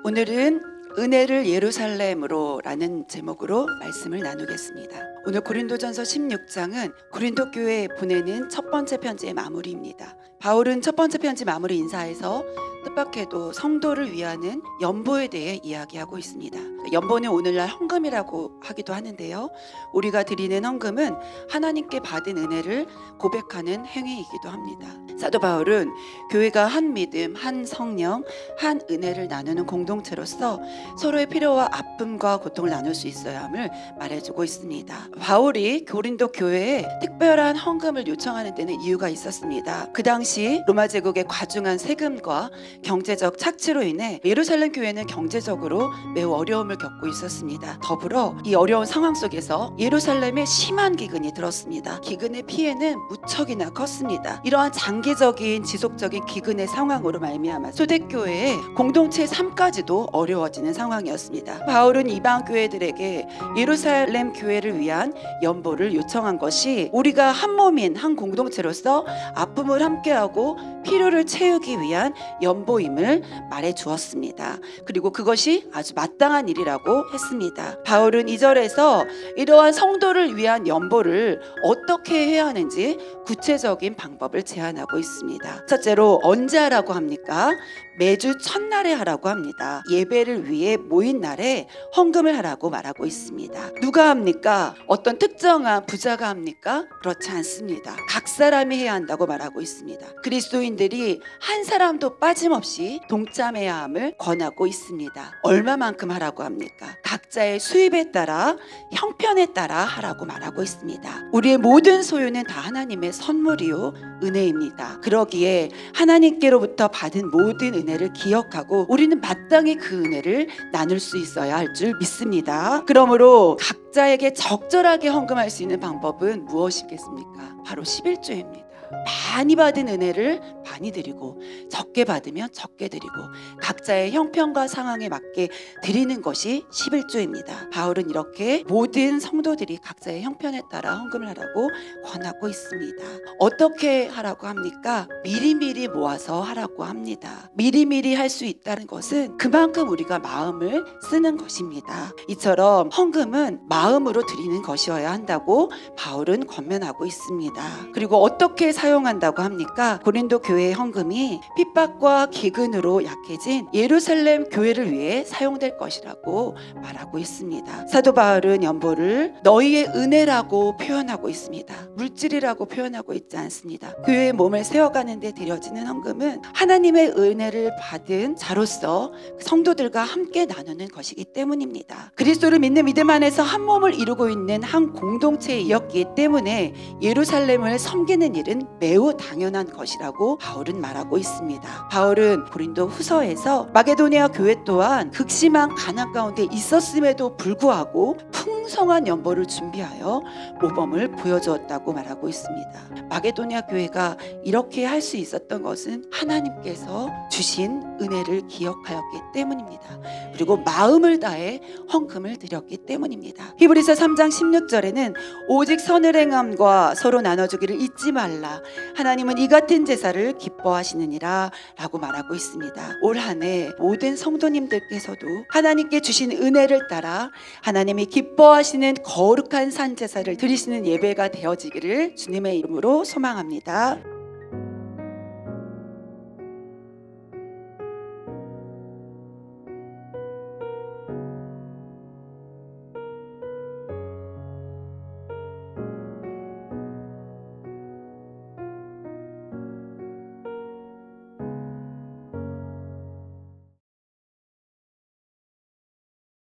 오늘은 은혜를 예루살렘으로 라는 제목으로 말씀을 나누겠습니다. 오늘 고린도전서 16장은 고린도 교회에 보내는 첫 번째 편지의 마무리입니다. 바울은 첫 번째 편지 마무리 인사에서 뜻밖에도 성도를 위하는 연보에 대해 이야기하고 있습니다. 연보는 오늘날 헌금이라고 하기도 하는데요. 우리가 드리는 헌금은 하나님께 받은 은혜를 고백하는 행위이기도 합니다. 사도 바울은 교회가 한 믿음, 한 성령, 한 은혜를 나누는 공동체로서 서로의 필요와 아픔과 고통을 나눌 수 있어야 함을 말해주고 있습니다. 바울이 고린도 교회에 특별한 헌금을 요청하는 데는 이유가 있었습니다. 그 당시 로마 제국의 과중한 세금과 경제적 착취로 인해 예루살렘 교회는 경제적으로 매우 어려움을 겪고 있었습니다. 더불어 이 어려운 상황 속에서 예루살렘에 심한 기근이 들었습니다. 기근의 피해는 무척이나 컸습니다. 이러한 장기적인 지속적인 기근의 상황으로 말미암아 초대교회의 공동체 삶까지도 어려워지는 상황이었습니다. 바울은 이방 교회들에게 예루살렘 교회를 위한 연보를 요청한 것이 우리가 한 몸인 한 공동체로서 아픔을 함께하고 필요를 채우기 위한 연보임을 말해 주었습니다. 그리고 그것이 아주 마땅한 일이라고 했습니다. 바울은 2절에서 이러한 성도를 위한 연보를 어떻게 해야 하는지 구체적인 방법을 제안하고 있습니다. 첫째로 언제 하라고 합니까? 매주 첫날에 하라고 합니다. 예배를 위해 모인 날에 헌금을 하라고 말하고 있습니다. 누가 합니까? 어떤 특정한 부자가 합니까? 그렇지 않습니다. 각 사람이 해야 한다고 말하고 있습니다. 그리스도인들이 한 사람도 빠짐없이 동참해야 함을 권하고 있습니다. 얼마만큼 하라고 합니까? 각자의 수입에 따라 형편에 따라 하라고 말하고 있습니다. 우리의 모든 소유는 다 하나님의 선물이요 은혜입니다. 그러기에 하나님께로부터 받은 모든 은혜를 기억하고 우리는 마땅히 그 은혜를 나눌 수 있어야 할 줄 믿습니다. 그러므로 각자에게 적절하게 헌금할 수 있는 방법은 무엇이겠습니까? 바로 11조입니다. 많이 받은 은혜를 많이 드리고 적게 받으면 적게 드리고 각자의 형편과 상황에 맞게 드리는 것이 11조입니다. 바울은 이렇게 모든 성도들이 각자의 형편에 따라 헌금을 하라고 권하고 있습니다. 어떻게 하라고 합니까? 미리미리 모아서 하라고 합니다. 미리미리 할 수 있다는 것은 그만큼 우리가 마음을 쓰는 것입니다. 이처럼 헌금은 마음으로 드리는 것이어야 한다고 바울은 권면하고 있습니다. 그리고 어떻게 사용한다고 합니까? 고린도 교회의 헌금이 핍박과 기근으로 약해진 예루살렘 교회를 위해 사용될 것이라고 말하고 있습니다. 사도 바울은 연보를 너희의 은혜라고 표현하고 있습니다. 물질이라고 표현하고 있지 않습니다. 교회의 몸을 세워가는 데 드려지는 헌금은 하나님의 은혜를 받은 자로서 성도들과 함께 나누는 것이기 때문입니다. 그리스도를 믿는 믿음 안에서 한 몸을 이루고 있는 한 공동체이었기 때문에 예루살렘을 섬기는 일은 매우 당연한 것이라고 바울은 말하고 있습니다. 바울은 고린도 후서에서 마게도니아 교회 또한 극심한 가난 가운데 있었음에도 불구하고 풍성한 연보를 준비하여 모범을 보여주었다고 말하고 있습니다. 마게도니아 교회가 이렇게 할 수 있었던 것은 하나님께서 주신 은혜를 기억하였기 때문입니다. 그리고 마음을 다해 헌금을 드렸기 때문입니다. 히브리서 3장 16절에는 오직 선을 행함과 서로 나눠주기를 잊지 말라. 하나님은 이 같은 제사를 기뻐하시느니라 라고 말하고 있습니다. 올 한 해 모든 성도님들께서도 하나님께 주신 은혜를 따라 하나님이 기뻐하시는 거룩한 산 제사를 드리시는 예배가 되어지기를 주님의 이름으로 소망합니다.